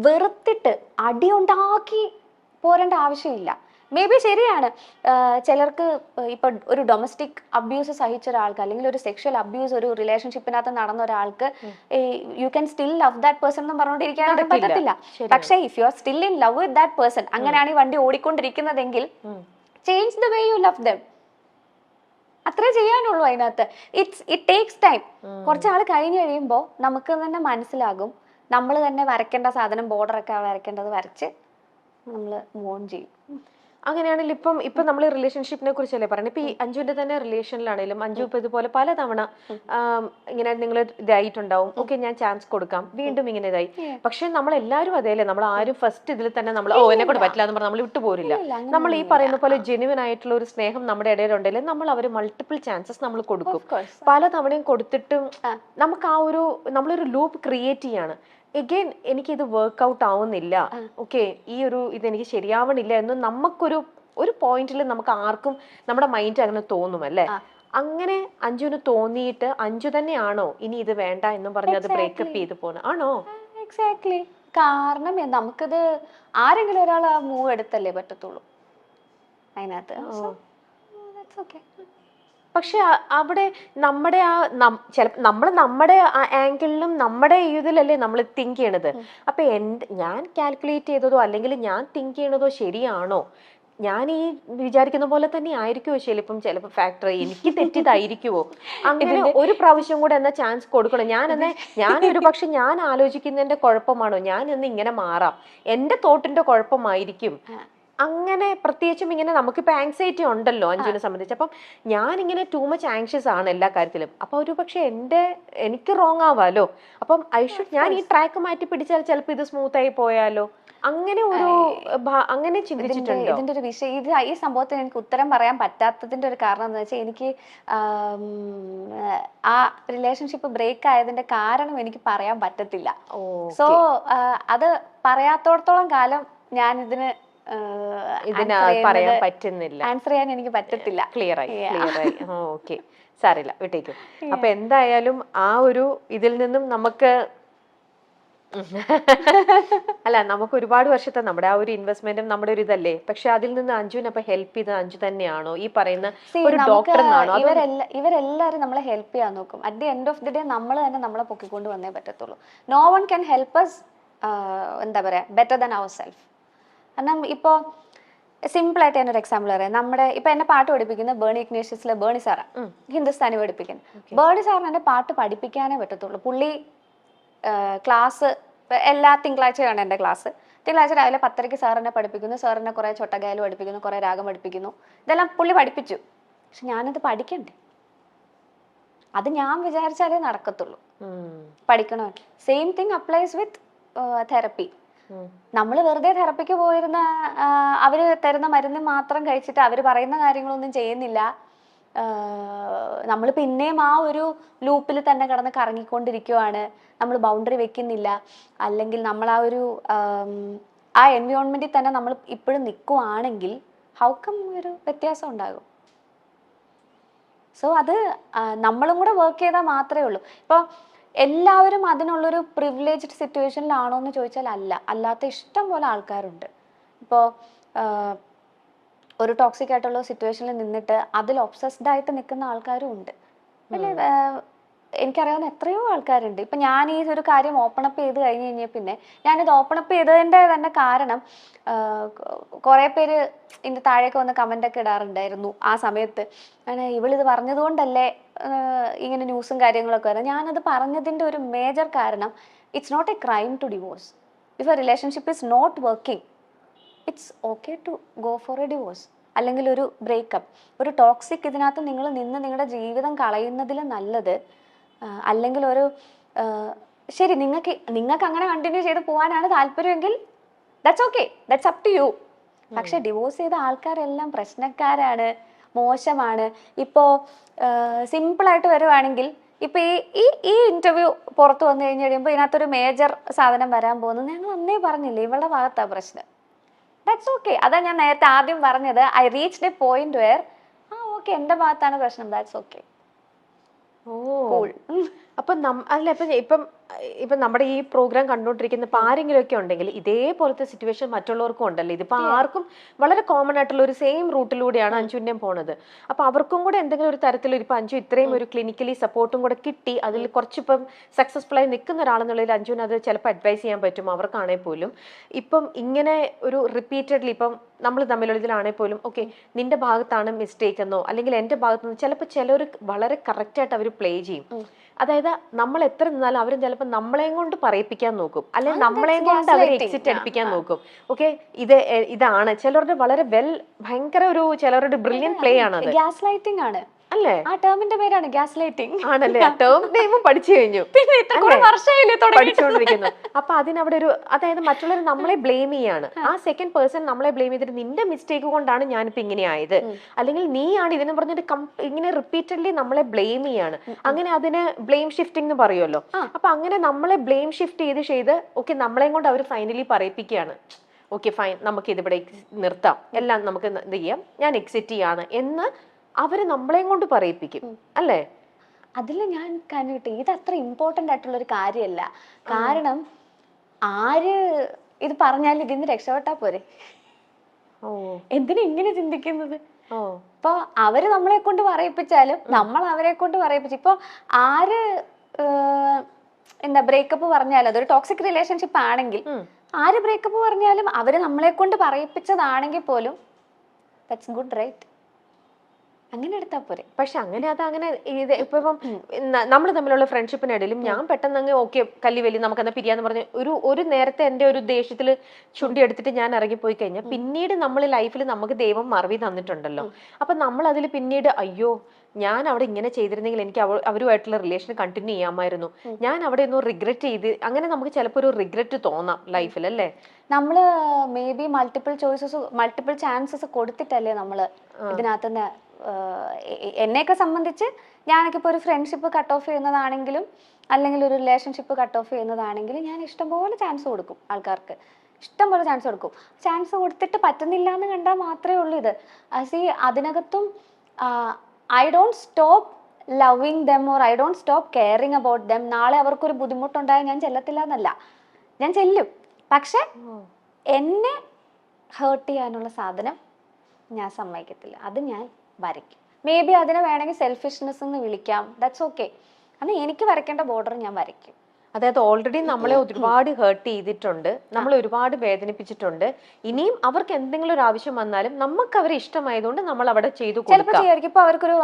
വെറുത്തിട്ട് അടിയുണ്ടാക്കി പോരേണ്ട ആവശ്യമില്ല. May be ശരിയാണ്, ചിലർക്ക് ഇപ്പൊ ഒരു ഡൊമസ്റ്റിക് അബ്യൂസ് സഹിച്ച ഒരാൾക്ക് അല്ലെങ്കിൽ ഒരു സെക്ഷൽ അബ്യൂസ് ഒരു റിലേഷൻഷിപ്പിനകത്ത് നടന്ന ഒരാൾക്ക് you can still love that person എന്ന് പറഞ്ഞുകൊണ്ടിരിക്കാനായിട്ട് പറ്റത്തില്ല. പക്ഷേ if you are still in love with that person, അങ്ങനെയാണ് ഈ വണ്ടി ഓടിക്കൊണ്ടിരിക്കുന്നതെങ്കിൽ change the way you love them. അത്രേ ചെയ്യാനുള്ളൂ അതിനകത്ത്. It takes time. കുറച്ചാൾ കഴിഞ്ഞ് കഴിയുമ്പോൾ നമുക്ക് തന്നെ മനസ്സിലാകും, നമ്മൾ തന്നെ വരയ്ക്കേണ്ട സാധനം ബോർഡറൊക്കെ വരയ്ക്കേണ്ടത് വരച്ച് നമ്മൾ മൂവ് ഓൺ ചെയ്യും. അങ്ങനെയാണെങ്കിൽ ഇപ്പം നമ്മൾ റിലേഷൻഷിപ്പിനെ കുറിച്ചല്ലേ പറയുന്നത്. ഇപ്പൊ ഈ അഞ്ജുവിന്റെ തന്നെ റിലേഷനിലാണെങ്കിലും അഞ്ജു ഇപ്പൊ ഇതുപോലെ പലതവണ ഇങ്ങനെ നിങ്ങൾ ഇതായിട്ടുണ്ടാവും. ഓക്കെ, ഞാൻ ചാൻസ് കൊടുക്കാം, വീണ്ടും ഇങ്ങനെ ഇതായി. പക്ഷെ നമ്മൾ എല്ലാവരും അതേല്ലേ, നമ്മൾ ആരും ഫസ്റ്റ് ഇതിൽ തന്നെ നമ്മൾ എന്നെ കൊണ്ട് പറ്റില്ല എന്ന് പറഞ്ഞാൽ നമ്മൾ വിട്ടുപോരില്ല. നമ്മൾ ഈ പറയുന്ന പോലെ ജെന്യുവൻ ആയിട്ടുള്ള ഒരു സ്നേഹം നമ്മുടെ ഇടയിലുണ്ടെങ്കിൽ നമ്മൾ അവർ മൾട്ടിപ്പിൾ ചാൻസസ് നമ്മൾ കൊടുക്കും. പല തവണയും കൊടുത്തിട്ടും നമുക്ക് ആ ഒരു നമ്മളൊരു ലൂപ്പ് ക്രിയേറ്റ് ചെയ്യാണ്. എഗെയിൻ എനിക്കിത് വർക്ക്ഔട്ട് ആവുന്നില്ല, ഓക്കെ, ഈ ഒരു ഇതെനിക്ക് ശരിയാവണില്ല എന്ന് നമുക്കൊരു പോയിന്റിൽ നമുക്ക് ആർക്കും നമ്മുടെ മൈൻഡ് അങ്ങനെ തോന്നും അല്ലേ. അങ്ങനെ അഞ്ജുവിന് തോന്നിയിട്ട് അഞ്ജു തന്നെയാണോ ഇനി ഇത് വേണ്ട എന്നും പറഞ്ഞ് അത് ബ്രേക്കപ്പ് ചെയ്ത് പോണ ആണോ? എക്സാക്ട്ലി. കാരണം നമുക്കിത് ആരെങ്കിലും ഒരാൾ ആ മൂവ് എടുത്തല്ലേ പറ്റത്തുള്ളൂ അതിനകത്ത്. പക്ഷെ അവിടെ നമ്മുടെ നമ്മുടെ ആംഗിളിലും നമ്മുടെ ഇതിലല്ലേ നമ്മൾ തിങ്ക് ചെയ്യണത്. അപ്പൊ ഞാൻ കാൽക്കുലേറ്റ് ചെയ്തതോ അല്ലെങ്കിൽ ഞാൻ തിങ്ക് ചെയ്യണതോ ശരിയാണോ? ഞാൻ ഈ വിചാരിക്കുന്ന പോലെ തന്നെ ആയിരിക്കുമോ ചിലപ്പോൾ ഫാക്ടർ എനിക്ക് തെറ്റിയതായിരിക്കുമോ? അങ്ങനെ ഒരു പ്രാവശ്യം കൂടെ എന്നാ ചാൻസ് കൊടുക്കണം. ഞാൻ ഒരു പക്ഷെ ഞാൻ ആലോചിക്കുന്നതിന്റെ കുഴപ്പമാണോ, ഞാൻ എന്ന് ഇങ്ങനെ മാറാം, എന്റെ തോട്ടിന്റെ കുഴപ്പമായിരിക്കും. അങ്ങനെ പ്രത്യേകിച്ചും ഇങ്ങനെ നമുക്കിപ്പോ ആങ്സൈറ്റി ഉണ്ടല്ലോ അഞ്ജുവിനെ സംബന്ധിച്ച്. അപ്പം ഞാനിങ്ങനെ ടൂ മച്ച് ആങ്ഷ്യസ് ആണ് എല്ലാ കാര്യത്തിലും. അപ്പൊ ഒരു പക്ഷെ എനിക്ക് റോങ് ആവാലോ. അപ്പം ഞാൻ ഈ ട്രാക്ക് മാറ്റി പിടിച്ചാൽ ചിലപ്പോൾ ഇത് സ്മൂത്ത് ആയി പോയാലോ, അങ്ങനെ അങ്ങനെ ചിന്തിച്ചിട്ടുണ്ടോ? ഇതിന്റെ ഒരു വിഷയം ഈ സംഭവത്തിന് എനിക്ക് ഉത്തരം പറയാൻ പറ്റാത്തതിന്റെ ഒരു കാരണം എന്താ വെച്ചാൽ എനിക്ക് ആ റിലേഷൻഷിപ്പ് ബ്രേക്ക് ആയതിന്റെ കാരണം എനിക്ക് പറയാൻ പറ്റത്തില്ല. സോ അത് പറയാത്തോടത്തോളം കാലം ഞാൻ ഇതിന് പറയാൻ പറ്റുന്നില്ല, ആൻസർ ചെയ്യാൻ എനിക്ക് പറ്റത്തില്ല. ക്ലിയർ ആയി. ഓക്കെ, സാരില്ല, വിട്ടേക്കും. അപ്പൊ എന്തായാലും ആ ഒരു ഇതിൽ നിന്നും നമുക്ക് നമുക്ക് ഒരുപാട് വർഷത്തെ നമ്മുടെ ആ ഒരു ഇൻവെസ്റ്റ്മെന്റും നമ്മുടെ ഒരു ഇതല്ലേ. പക്ഷെ അതിൽ നിന്ന് അഞ്ജുവിനെ അപ്പൊ ഹെൽപ്പ് ചെയ്തത് അഞ്ജു തന്നെയാണോ, ഈ പറയുന്ന ഒരു ഡോക്ടറിനാണോ? ഇവരെല്ലാരും നമ്മളെ ഹെൽപ്പ് ചെയ്യാൻ നോക്കും. At the end of the day നമ്മൾ തന്നെ നമ്മളെ പൊക്കിക്കൊണ്ട് വന്നേ പറ്റത്തുള്ളൂ. No one can help us എന്താ പറയാ ബെറ്റർ ദാൻ അവർ സെൽഫ്. കാരണം ഇപ്പോൾ സിമ്പിളായിട്ട് ഞാനൊരു എക്സാമ്പിൾ പറയാം. നമ്മുടെ ഇപ്പൊ എന്നെ പാട്ട് പഠിപ്പിക്കുന്ന ബേണി ഇഗ്നേഷ്യസിലെ ബേണി സാറാ, ഹിന്ദുസ്ഥാനി പഠിപ്പിക്കുന്നത്. ബേണി സാറിന് എന്നെ പാട്ട് പഠിപ്പിക്കാനേ പറ്റത്തുള്ളൂ. പുള്ളി ക്ലാസ് എല്ലാ തിങ്കളാഴ്ചയാണ് എൻ്റെ ക്ലാസ്. തിങ്കളാഴ്ച രാവിലെ 10:30 സാർ എന്നെ പഠിപ്പിക്കുന്നു. സാർ എന്നെ കുറേ ചൊട്ടഗായൽ പഠിപ്പിക്കുന്നു, കുറേ രാഗം പഠിപ്പിക്കുന്നു. ഇതെല്ലാം പുള്ളി പഠിപ്പിച്ചു. പക്ഷെ ഞാനത് പഠിക്കണ്ടേ? അത് ഞാൻ വിചാരിച്ചാലേ നടക്കത്തുള്ളൂ. പഠിക്കണോ? സെയിം തിങ് അപ്ലൈസ് വിത്ത് തെറപ്പി. നമ്മൾ വെറുതെ തെറപ്പിക്ക് പോയിരുന്ന അവര് തരുന്ന മരുന്ന് മാത്രം കഴിച്ചിട്ട് അവർ പറയുന്ന കാര്യങ്ങളൊന്നും ചെയ്യുന്നില്ല. നമ്മൾ പിന്നെയും ആ ഒരു ലൂപ്പിൽ തന്നെ കിടന്ന് കറങ്ങിക്കൊണ്ടിരിക്കുവാണ്. നമ്മൾ ബൗണ്ടറി വെക്കുന്നില്ല, അല്ലെങ്കിൽ നമ്മൾ ആ ഒരു ആ എൻവയോൺമെന്റിൽ തന്നെ നമ്മൾ ഇപ്പോഴും നിൽക്കുവാണെങ്കിൽ ഹൗ കം ഒരു വ്യത്യാസം ഉണ്ടാകും? സോ അത് നമ്മളും കൂടെ വർക്ക് ചെയ്താൽ മാത്രമേ ഉള്ളൂ. ഇപ്പോൾ എല്ലാവരും അതിനുള്ളൊരു പ്രിവിലേജ്ഡ് സിറ്റുവേഷനിലാണോ എന്ന് ചോദിച്ചാൽ അല്ലാത്ത ഇഷ്ടം പോലെ ആൾക്കാരുണ്ട്. ഇപ്പോൾ ഒരു ടോക്സിക് ആയിട്ടുള്ള സിറ്റുവേഷനിൽ നിന്നിട്ട് അതിൽ ഒബ്സസ്ഡ് ആയിട്ട് നിൽക്കുന്ന ആൾക്കാരും ഉണ്ട്. അല്ലേ? എനിക്കറിയാവുന്ന എത്രയോ ആൾക്കാരുണ്ട്. ഇപ്പം ഞാൻ ഈ ഒരു കാര്യം ഓപ്പണപ്പ് ചെയ്ത് കഴിഞ്ഞ് കഴിഞ്ഞാൽ പിന്നെ ഞാനിത് ഓപ്പണപ്പ് ചെയ്തതിൻ്റെ തന്നെ കാരണം കുറേ പേര് ഇതിൻ്റെ താഴേക്ക് വന്ന് കമൻ്റൊക്കെ ഇടാറുണ്ടായിരുന്നു ആ സമയത്ത്. ഇവളിത് പറഞ്ഞതുകൊണ്ടല്ലേ ഇങ്ങനെ ന്യൂസും കാര്യങ്ങളൊക്കെ വരുന്നത്. ഞാനത് പറഞ്ഞതിൻ്റെ ഒരു മേജർ കാരണം, it's not a crime to divorce. If a relationship is not working, it's okay to go for a divorce, അല്ലെങ്കിൽ ഒരു ബ്രേക്കപ്പ്. ഒരു ടോക്സിക് ഇതിനകത്ത് നിങ്ങൾ നിന്ന് നിങ്ങളുടെ ജീവിതം കളയുന്നതിൽ നല്ലത്, അല്ലെങ്കിൽ ഒരു ശരി നിങ്ങൾക്ക് അങ്ങനെ കണ്ടിന്യൂ ചെയ്ത് പോകാനാണ് താല്പര്യമെങ്കിൽ that's okay, that's up to you. പക്ഷെ ഡിവോഴ്സ് ചെയ്ത ആൾക്കാരെല്ലാം പ്രശ്നക്കാരാണ്, മോശമാണ്. ഇപ്പോൾ സിമ്പിളായിട്ട് വരുവാണെങ്കിൽ ഇപ്പൊ ഈ ഇന്റർവ്യൂ പുറത്ത് വന്നു കഴിഞ്ഞ് കഴിയുമ്പോൾ ഇതിനകത്തൊരു മേജർ സാധനം വരാൻ പോകുന്നത് ഞങ്ങൾ അന്നേ പറഞ്ഞില്ലേ, ഇവളുടെ ഭാഗത്താ പ്രശ്നം. That's okay. അതാ ഞാൻ നേരത്തെ ആദ്യം പറഞ്ഞത്. I reached A point wear okay, എൻ്റെ ഭാഗത്താണ് പ്രശ്നം, ദാറ്റ്സ് ഓക്കെ, കൂൾ. അപ്പൊ അല്ല ഇപ്പം ഇപ്പം നമ്മുടെ ഈ പ്രോഗ്രാം കണ്ടുകൊണ്ടിരിക്കുന്ന ഇപ്പൊ ആരെങ്കിലും ഒക്കെ ഉണ്ടെങ്കിൽ ഇതേപോലത്തെ സിറ്റുവേഷൻ മറ്റുള്ളവർക്കും ഉണ്ടല്ലോ. ഇതിപ്പോ ആർക്കും വളരെ കോമൺ ആയിട്ടുള്ള ഒരു സെയിം റൂട്ടിലൂടെയാണ് അഞ്ജുവിന്റെയും പോണത്. അപ്പൊ അവർക്കും കൂടെ എന്തെങ്കിലും ഒരു തരത്തിൽ ഇപ്പൊ അഞ്ജു ഇത്രയും ഒരു ക്ലിനിക്കലി സപ്പോർട്ടും കൂടെ കിട്ടി, അതിൽ കുറച്ചിപ്പം സക്സസ്ഫുൾ ആയി നിൽക്കുന്ന ഒരാളെന്നുള്ളതിൽ അഞ്ജുവിന് അത് ചിലപ്പോൾ അഡ്വൈസ് ചെയ്യാൻ പറ്റും അവർക്കാണെങ്കിൽ പോലും. ഇപ്പം ഇങ്ങനെ ഒരു റിപ്പീറ്റഡ്ലി ഇപ്പം നമ്മൾ തമ്മിലുള്ള ഇതിലാണെങ്കിൽ പോലും ഓക്കെ നിന്റെ ഭാഗത്താണ് മിസ്റ്റേക്ക് എന്നോ അല്ലെങ്കിൽ എന്റെ ഭാഗത്ത് നിന്ന് ചിലപ്പോൾ ചിലർ വളരെ കറക്റ്റ് ആയിട്ട് അവർ പ്ലേ ചെയ്യും. അതായത് നമ്മൾ എത്ര നിന്നാലും അവരും ചിലപ്പോൾ നമ്മളെയും കൊണ്ട് പറയിപ്പിക്കാൻ നോക്കും, അല്ലെങ്കിൽ നമ്മളെയും കൊണ്ട് അവർ എക്സിറ്റ് അടിപ്പിക്കാൻ നോക്കും. ഓക്കെ ഇതാണ് ചിലരുടെ വളരെ ഭയങ്കര ഒരു ചിലരുടെ ബ്രില്യൻ പ്ലേ ആണ്. ഗ്യാസ് ലൈറ്റിംഗ് ആണ് അല്ലേ? ആ ടേമിന്റെ പേരാണ് ഗ്യാസ് ലൈറ്റിംഗ്. ആണല്ലേ? ആ ടേം നെയിമും പഠിച്ചു കഴിഞ്ഞു, പഠിച്ചുകൊണ്ടിരിക്കുന്നു. അപ്പൊ അതിനവിടെ ഒരു അതായത് മറ്റുള്ളവർ നമ്മളെ ബ്ലെയിം ചെയ്യാണ്. ആ സെക്കൻഡ് പേഴ്സൺ നമ്മളെ ബ്ലെയിം ചെയ്തിട്ട് നിന്റെ മിസ്റ്റേക്ക് കൊണ്ടാണ് ഞാനിപ്പോ ഇങ്ങനെ ആയത്, അല്ലെങ്കിൽ നീയാണ് ഇതിനെ പറഞ്ഞിട്ട് ഇങ്ങനെ റിപ്പീറ്റഡ്ലി നമ്മളെ ബ്ലെയിം ചെയ്യാണ്. അങ്ങനെ അതിന് ബ്ലെയിം ഷിഫ്റ്റിംഗ് എന്ന് പറയുമല്ലോ. അപ്പൊ അങ്ങനെ നമ്മളെ ബ്ലെയിം ഷിഫ്റ്റ് ചെയ്ത് ഓക്കെ നമ്മളെയും കൊണ്ട് അവർ ഫൈനലി പറയിപ്പിക്കുകയാണ്. ഓക്കെ ഫൈൻ, നമുക്ക് ഇതിവിടെ നിർത്താം, എല്ലാം നമുക്ക് എന്ത് ചെയ്യാം, ഞാൻ എക്സിറ്റ് ചെയ്യാണ് എന്ന് അവര് നമ്മളെയും കൊണ്ട് പറയിപ്പിക്കും അല്ലേ? അതിൽ ഞാൻ കണ്ടിട്ട് ഇത് അത്ര ഇമ്പോർട്ടന്റ് ആയിട്ടുള്ള ഒരു കാര്യമല്ല. കാരണം ആര് ഇത് പറഞ്ഞാലും ഇതിന്ന് രക്ഷപ്പെട്ടാ പോരെ. എന്തിനാ ഇങ്ങനെ ചിന്തിക്കുന്നത്? ഇപ്പൊ അവര് നമ്മളെ കൊണ്ട് പറയിപ്പിച്ചാലും നമ്മൾ അവരെ കൊണ്ട് പറയിപ്പിച്ചു. ഇപ്പൊ ആര് എന്താ ബ്രേക്കപ്പ് പറഞ്ഞാലും അതൊരു ടോക്സിക് റിലേഷൻഷിപ്പ് ആണെങ്കിൽ ആര് ബ്രേക്കപ്പ് പറഞ്ഞാലും അവര് നമ്മളെ കൊണ്ട് പറയിപ്പിച്ചതാണെങ്കിൽ പോലും ദാറ്റ്സ് ഗുഡ്, റൈറ്റ്? അങ്ങനെ എടുത്താ പോരെ. പക്ഷെ അങ്ങനെ ഇത് ഇപ്പം നമ്മൾ തമ്മിലുള്ള ഫ്രണ്ട്ഷിപ്പിനിടയിലും ഞാൻ പെട്ടെന്ന് അങ്ങ് ഓക്കെ കല്ലിവലി നമുക്കെന്നാ പിരിയാന്ന് പറഞ്ഞ് ഒരു നേരത്തെ എന്റെ ഒരു ദേഷ്യത്തിൽ ചുണ്ടി എടുത്തിട്ട് ഞാൻ ഇറങ്ങിപ്പോയി കഴിഞ്ഞാൽ പിന്നീട് നമ്മൾ ലൈഫിൽ നമുക്ക് ദൈവം മറവി തന്നിട്ടുണ്ടല്ലോ. അപ്പൊ നമ്മൾ അതിൽ പിന്നീട് അയ്യോ ഞാൻ അവിടെ ഇങ്ങനെ ചെയ്തിരുന്നെങ്കിൽ എനിക്ക് അവരുമായിട്ടുള്ള റിലേഷൻ കണ്ടിന്യൂ ചെയ്യാമായിരുന്നു, ഞാൻ അവിടെ ഒന്നും റിഗ്രറ്റ് ചെയ്ത്, അങ്ങനെ നമുക്ക് ചിലപ്പോൾ ഒരു റിഗ്രറ്റ് തോന്നാം ലൈഫിൽ അല്ലേ? നമ്മള് മേ ബി മൾട്ടിപ്പിൾ ചാൻസസ് കൊടുത്തിട്ടല്ലേ നമ്മള് ഇതിനകത്തുനിന്ന്. എന്നെയൊക്കെ സംബന്ധിച്ച് ഞാനൊക്കെ ഇപ്പോൾ ഒരു ഫ്രണ്ട്ഷിപ്പ് കട്ട് ഓഫ് ചെയ്യുന്നതാണെങ്കിലും അല്ലെങ്കിൽ ഒരു റിലേഷൻഷിപ്പ് കട്ട് ഓഫ് ചെയ്യുന്നതാണെങ്കിലും ഞാൻ ഇഷ്ടംപോലെ ചാൻസ് കൊടുക്കും ആൾക്കാർക്ക്, ഇഷ്ടംപോലെ ചാൻസ് കൊടുക്കും. ചാൻസ് കൊടുത്തിട്ട് പറ്റുന്നില്ല എന്ന് കണ്ടാൽ മാത്രമേ ഉള്ളൂ ഇത്. അതിനകത്തും I don't stop loving them or I don't stop caring about them. നാളെ അവർക്കൊരു ബുദ്ധിമുട്ടുണ്ടായാൽ ഞാൻ ചെല്ലത്തില്ല എന്നല്ല, ഞാൻ ചെല്ലും. പക്ഷെ എന്നെ ഹേർട്ട് ചെയ്യാനുള്ള സാധനം ഞാൻ സമ്മതിക്കത്തില്ല, അത് ഞാൻ വരയ്ക്കും. മേ ബി അതിനെ വേണമെങ്കിൽ സെൽഫിഷ്നെസ് എന്ന് വിളിക്കാം, ദാറ്റ്സ് ഓക്കെ. അന്ന് എനിക്ക് വരയ്ക്കേണ്ട ബോർഡർ ഞാൻ വരയ്ക്കും. അതായത് ഓൾറെഡി നമ്മളെ ഒരുപാട് ഹേർട്ട് ചെയ്തിട്ടുണ്ട്, നമ്മൾ ഒരുപാട് വേദനിപ്പിച്ചിട്ടുണ്ട്. ഇനിയും അവർക്ക് എന്തെങ്കിലും ഒരു ആവശ്യം വന്നാലും നമുക്ക് അവരെ ഇഷ്ടമായതുകൊണ്ട് നമ്മൾ അവിടെ ചെയ്തു കൊടുക്കാം. ഇപ്പൊ അവർക്കൊരു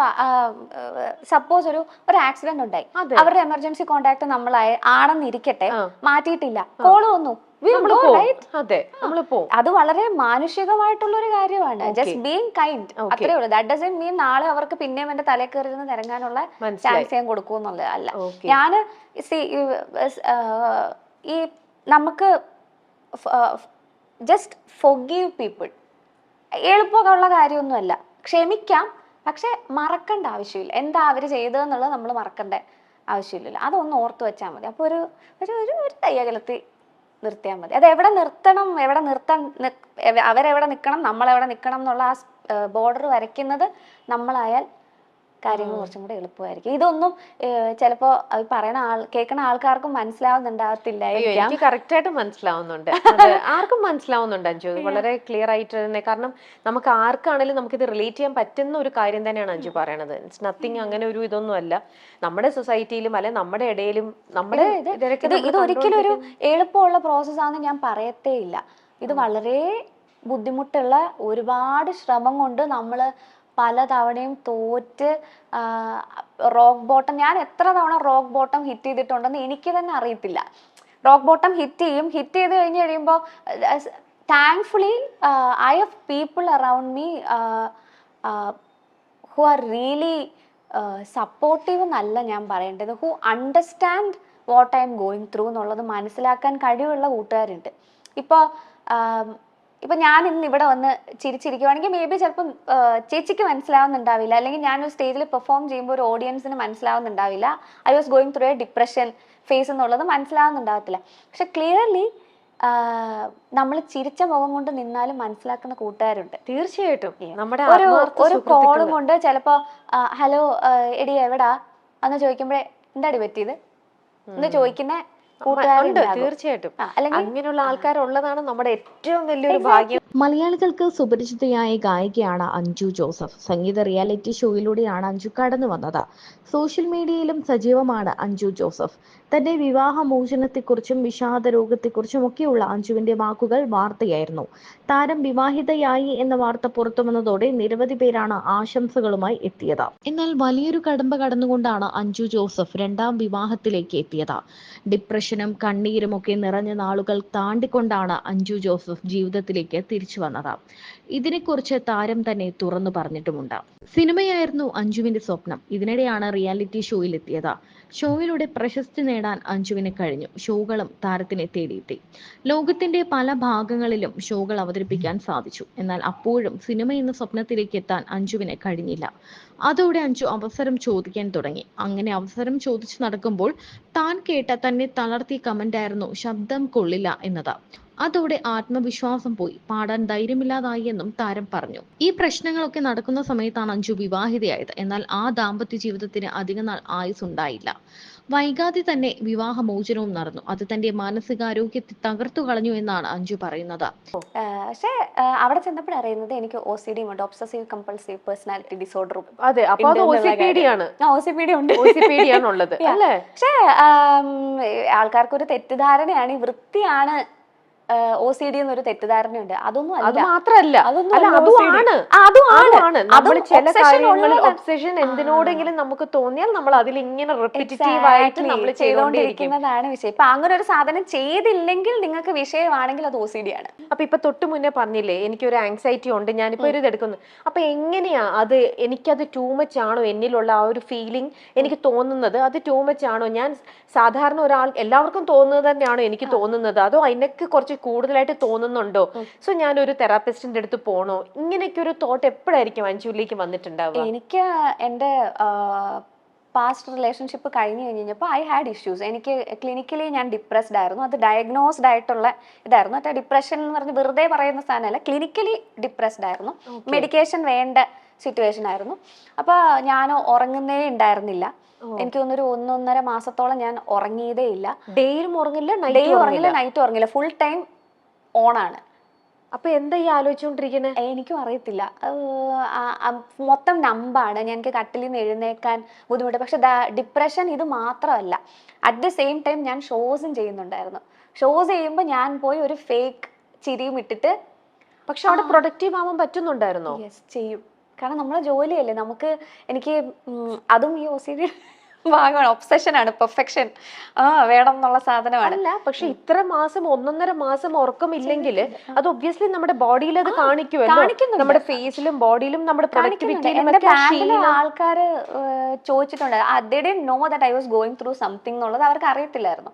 സപ്പോസ് ഒരു ആക്സിഡന്റ് ഉണ്ടായി, അവരുടെ എമർജൻസി കോണ്ടാക്ട് നമ്മൾ ആണെന്നിരിക്കട്ടെ, മാറ്റിയിട്ടില്ല, കോള് വന്നു, അത് വളരെ മാനുഷികമായിട്ടുള്ള ഒരു കാര്യമാണ്. ജസ്റ്റ് ബീങ് കൈൻഡ്, അത്രേ ഉള്ളൂ. ദാറ്റ് ഡസന്റ് മീൻ നാളെ അവർക്ക് പിന്നെയും എന്റെ തലയിൽ കയറിയിരുന്ന് നിരങ്ങാനുള്ള ചാൻസ് ഞാൻ കൊടുക്കും എന്നുള്ളത് അല്ല. ഞാന് ഈ നമുക്ക് ജസ്റ്റ് ഫോർഗീവ് പീപ്പിൾ എളുപ്പമുള്ള കാര്യമൊന്നുമല്ല. ക്ഷമിക്കാം, പക്ഷെ മറക്കേണ്ട ആവശ്യമില്ല. എന്താ അവര് ചെയ്തതെന്നുള്ളത് നമ്മൾ മറക്കേണ്ട ആവശ്യമില്ലല്ലോ. അതൊന്ന് ഓർത്ത് വെച്ചാൽ മതി. അപ്പൊ ഒരു തയ്യകലത്തിൽ നിർത്തിയാൽ മതി. അത് എവിടെ നിർത്തണം, അവരെവിടെ നിൽക്കണം, നമ്മളെവിടെ നിൽക്കണം എന്നുള്ള ആ ബോർഡർ വരയ്ക്കുന്നത് നമ്മളായാൽ കാര്യങ്ങൾ കുറച്ചും കൂടെ എളുപ്പമായിരിക്കും. ഇതൊന്നും ചിലപ്പോ കേൾക്കുന്ന ആൾക്കാർക്കും മനസ്സിലാവുന്നുണ്ടാവത്തില്ല. എനിക്ക് കറക്റ്റ് ആയിട്ട് മനസ്സിലാവുന്നുണ്ട്, ആർക്കും മനസ്സിലാവുന്നുണ്ട് അഞ്ജു, വളരെ ക്ലിയർ ആയിട്ട് തന്നെ. കാരണം നമുക്ക് ആർക്കാണെങ്കിലും നമുക്കിത് റിലേറ്റ് ചെയ്യാൻ പറ്റുന്ന ഒരു കാര്യം തന്നെയാണ് അഞ്ജു പറയണത്. ഇറ്റ്സ് നത്തിങ് അങ്ങനെ ഒരു ഇതൊന്നും അല്ല. നമ്മുടെ സൊസൈറ്റിയിലും അല്ലെ നമ്മുടെ ഇടയിലും ഇത് ഒരിക്കലും ഒരു എളുപ്പമുള്ള പ്രോസസ്സാണെന്ന് ഞാൻ പറയത്തേ ഇല്ല. ഇത് വളരെ ബുദ്ധിമുട്ടുള്ള, ഒരുപാട് ശ്രമം കൊണ്ട് നമ്മള് പല തവണയും തോറ്റ് റോക്ക് ബോട്ടം, ഞാൻ എത്ര തവണ റോക്ക് ബോട്ടം ഹിറ്റ് ചെയ്തിട്ടുണ്ടെന്ന് എനിക്ക് തന്നെ അറിയത്തില്ല. റോക്ക് ബോട്ടം ഹിറ്റ് ചെയ്ത് കഴിഞ്ഞ് കഴിയുമ്പോൾ thankfully I have people around me who are really supportive എന്നല്ല ഞാൻ പറയേണ്ടത്, who understand what I am going through എന്നുള്ളത് മനസ്സിലാക്കാൻ കഴിവുള്ള കൂട്ടുകാരുണ്ട്. ഇപ്പൊ ഞാൻ ഇന്ന് ഇവിടെ വന്ന് ചിരിച്ചിരിക്കുവാണെങ്കിൽ മേ ബി ചിലപ്പം ചേച്ചിക്ക് മനസ്സിലാവുന്നുണ്ടാവില്ല, അല്ലെങ്കിൽ ഞാനൊരു സ്റ്റേജിൽ പെർഫോം ചെയ്യുമ്പോൾ ഒരു ഓഡിയൻസിന് മനസ്സിലാവുന്നുണ്ടാവില്ല I was going through a depression phase എന്നുള്ളത് മനസ്സിലാവുന്നുണ്ടാവത്തില്ല. പക്ഷെ ക്ലിയർലി നമ്മൾ ചിരിച്ച മുഖം കൊണ്ട് നിന്നാലും മനസ്സിലാക്കുന്ന കൂട്ടുകാരുണ്ട്. തീർച്ചയായിട്ടും നമ്മുടെ ഒരു കോളും കൊണ്ട് ചിലപ്പോ ഹലോ എടി എവിടാ എന്ന് ചോദിക്കുമ്പോഴേ എന്താടി പറ്റിയത് എന്ന് ചോദിക്കുന്ന ഉണ്ട്, കൂട്ടുകാരുണ്ടാകും. തീർച്ചയായിട്ടും. അല്ലെങ്കിൽ അങ്ങനെയുള്ള ആൾക്കാരുള്ളതാണ് നമ്മുടെ ഏറ്റവും വലിയൊരു ഭാഗ്യം. മലയാളികൾക്ക് സുപരിചിതയായ ഗായികയാണ് അഞ്ജു ജോസഫ്. സംഗീത റിയാലിറ്റി ഷോയിലൂടെയാണ് അഞ്ജു കടന്നു വന്നത്. സോഷ്യൽ മീഡിയയിലും സജീവമാണ് അഞ്ജു ജോസഫ്. തന്റെ വിവാഹമോചനത്തെക്കുറിച്ചും വിഷാദ രോഗത്തെക്കുറിച്ചും ഒക്കെയുള്ള അഞ്ജുവിന്റെ വാക്കുകൾ വാർത്തയായിരുന്നു. താരം വിവാഹിതയായി എന്ന വാർത്ത പുറത്തുവന്നതോടെ നിരവധി പേരാണ് ആശംസകളുമായി എത്തിയത്. എന്നാൽ വലിയൊരു കടമ്പ കടന്നുകൊണ്ടാണ് അഞ്ജു ജോസഫ് രണ്ടാം വിവാഹത്തിലേക്ക് എത്തിയത്. ഡിപ്രഷനും കണ്ണീരും ഒക്കെ നിറഞ്ഞ നാളുകൾ താണ്ടിക്കൊണ്ടാണ് അഞ്ജു ജോസഫ് ജീവിതത്തിലേക്ക് തിരിച്ചു വന്നത്. ഇതിനെക്കുറിച്ച് താരം തന്നെ തുറന്നു പറഞ്ഞിട്ടുമുണ്ട്. സിനിമയായിരുന്നു അഞ്ജുവിന്റെ സ്വപ്നം. ഇതിനിടെയാണ് റിയാലിറ്റി ഷോയിലെത്തിയത്. ഷോയിലൂടെ പ്രശസ്തി നേടാൻ അഞ്ജുവിന് കഴിഞ്ഞു. ഷോകളും താരത്തിനെ തേടിയെത്തി. ലോകത്തിന്റെ പല ഭാഗങ്ങളിലും ഷോകൾ അവതരിപ്പിക്കാൻ സാധിച്ചു. എന്നാൽ അപ്പോഴും സിനിമ എന്ന സ്വപ്നത്തിലേക്ക് എത്താൻ അഞ്ജുവിന് കഴിഞ്ഞില്ല. അതോടെ അഞ്ജു അവസരം ചോദിക്കാൻ തുടങ്ങി. അങ്ങനെ അവസരം ചോദിച്ചു നടക്കുമ്പോൾ താൻ കേട്ട തന്നെ തളർത്തിയ കമന്റായിരുന്നു ശബ്ദം കൊള്ളില്ല എന്നത്. അതോടെ ആത്മവിശ്വാസം പോയി, പാടാൻ ധൈര്യമില്ലാതായി എന്നും താരം പറഞ്ഞു. ഈ പ്രശ്നങ്ങളൊക്കെ നടക്കുന്ന സമയത്താണ് അഞ്ജു വിവാഹിതയായത്. എന്നാൽ ആ ദാമ്പത്യ ജീവിതത്തിന് അധിക നാൾ ആയുസ് ഉണ്ടായില്ല. വൈകാതെ തന്നെ വിവാഹമോചനവും നടന്നു. അത് തന്റെ മാനസികാരോഗ്യത്തെ തകർത്തു കളഞ്ഞു എന്നാണ് അഞ്ജു പറയുന്നത്. പക്ഷേ അവിടെ ചെന്നപ്പോഴാണ് അറിയുന്നത് എനിക്ക് OCD ഉണ്ട്, ഒബ്സസീവ് കമ്പൾസീവ് പേഴ്സണാലിറ്റി ഡിസോർഡറും. അതെ, അപ്പൊ അത് OCPD ആണ്. OCPD ഉണ്ട്. OCPD ആണുള്ളത് അല്ലേ? പക്ഷേ ആൾക്കാർക്കൊരു തെറ്റിദ്ധാരണയാണ് ഈ വൃത്തിയാണ് OCD എന്നൊരു തെറ്റിദ്ധാരണയുണ്ട്. അതൊന്നും അത് അല്ല. മാത്രല്ല, അതൊന്നും അല്ല, അല്ല അതുമാണ്. അതുമാണ്. നമ്മൾ ചില obsession കാര്യങ്ങളിൽ ഉള്ളതാണ്. ഒബ്സഷൻ എന്തിനോടെങ്കിലും നമുക്ക് തോന്നിയാൽ നമ്മൾ അതിൽ ഇങ്ങനെ റിപ്പീറ്റീവ് ആയിട്ട് നമ്മൾ ചെയ്തുകൊണ്ടിരിക്കും. ചെയ്തുകൊണ്ടിരിക്കുന്നതാണ് വിഷയം. ഇപ്പൊ അങ്ങനെ ഒരു സാധനം ചെയ്തില്ലെങ്കിൽ നിങ്ങൾക്ക് വിഷയമാണെങ്കിൽ അത് OCD ആണ്. അപ്പൊ ഇപ്പൊ തൊട്ട് മുന്നേ പറഞ്ഞില്ലേ എനിക്കൊരു ആങ്സൈറ്റി ഉണ്ട്, ഞാനിപ്പോ ഒരു ഇതെടുക്കുന്നു. അപ്പൊ എങ്ങനെയാ അത്, എനിക്കത് ടൂ മച്ച് ആണോ, എന്നിലുള്ള ആ ഒരു ഫീലിംഗ് എനിക്ക് തോന്നുന്നത് അത് ടൂ മച്ച് ആണോ? ഞാൻ സാധാരണ ഒരാൾ എല്ലാവർക്കും തോന്നുന്നത് തന്നെയാണോ എനിക്ക് തോന്നുന്നത്, അതോ അതിനൊക്കെ കുറച്ച് കൂടുതലായിട്ട് തോന്നുന്നുണ്ടോ? സോ ഞാൻ ഒരു തെറാപ്പിസ്റ്റിന്റെ അടുത്ത് പോണോ? ഇങ്ങനെയൊക്കെ ഒരു തോട്ട് എപ്പോഴായിരിക്കും അഞ്ജുവിലേക്ക് വന്നിട്ടുണ്ടാവുക? എനിക്ക് എൻ്റെ പാസ്റ്റ് റിലേഷൻഷിപ്പ് കഴിഞ്ഞ് കഴിഞ്ഞപ്പോൾ ഐ ഹാഡ് ഇഷ്യൂസ്. എനിക്ക് ക്ലിനിക്കലി ഞാൻ ഡിപ്രസ്ഡ് ആയിരുന്നു. അത് ഡയഗ്നോസ്ഡ് ആയിട്ടുള്ള ഇതായിരുന്നു. മറ്റേ ഡിപ്രഷൻ എന്ന് പറഞ്ഞ് വെറുതെ പറയുന്ന സാധനമല്ല, ക്ലിനിക്കലി ഡിപ്രസ്ഡ് ആയിരുന്നു. മെഡിക്കേഷൻ വേണ്ട സിറ്റുവേഷൻ ആയിരുന്നു. അപ്പോൾ ഞാൻ ഉറങ്ങുന്നേ ഉണ്ടായിരുന്നില്ല. എനിക്ക് തോന്നുന്നൊരു 1.5 മാസത്തോളം ഞാൻ ഉറങ്ങിയതേ ഇല്ല. ഡേയിലും ഉറങ്ങില്ല, ഡേ ഉറങ്ങില്ല, നൈറ്റ് ഉറങ്ങില്ല, ഫുൾ ടൈം ഓണാണ്. അപ്പൊ എന്താ ഈ ആലോചിച്ചുകൊണ്ടിരിക്കണേ? എനിക്കും അറിയത്തില്ല. മൊത്തം നമ്പാണ്. എനിക്ക് കട്ടിലിൽ നിന്ന് എഴുന്നേക്കാൻ ബുദ്ധിമുട്ട്. പക്ഷെ ഡിപ്രഷൻ ഇത് മാത്രമല്ല, അറ്റ് ദ സെയിം ടൈം ഞാൻ ഷോസും ചെയ്യുന്നുണ്ടായിരുന്നു. ഷോസ് ചെയ്യുമ്പോൾ ഞാൻ പോയി ഒരു ഫേക്ക് ചിരിയും ഇട്ടിട്ട്. പക്ഷെ അവിടെ പ്രൊഡക്റ്റീവ് ആവാൻ പറ്റുന്നുണ്ടായിരുന്നോ? യെസ്, ചെയ്യും. കാരണം നമ്മളെ ജോലിയല്ലേ. എനിക്ക് അതും ഈ OCD ഭാഗമാണ്, ഒബ്സെഷനാണ്, പെർഫെക്ഷൻ വേണം എന്നുള്ള സാധനമാണ്. അല്ല, പക്ഷെ ഇത്ര മാസം 1.5 മാസം ഉറക്കമില്ലെങ്കിൽ അത് ഒബ്വിയസ്ലി നമ്മുടെ ബോഡിയിൽ അത് കാണിക്കുമല്ലോ. നമ്മുടെ ഫേസിലും ബോഡിയിലും നമ്മുടെ പ്രൊഡക്ടിവിറ്റിയിലും ആൾക്കാര് ചോദിച്ചിട്ടുണ്ട്, they didn't know that I was going through something എന്നുള്ളത് അവർക്ക് അറിയത്തില്ലായിരുന്നു.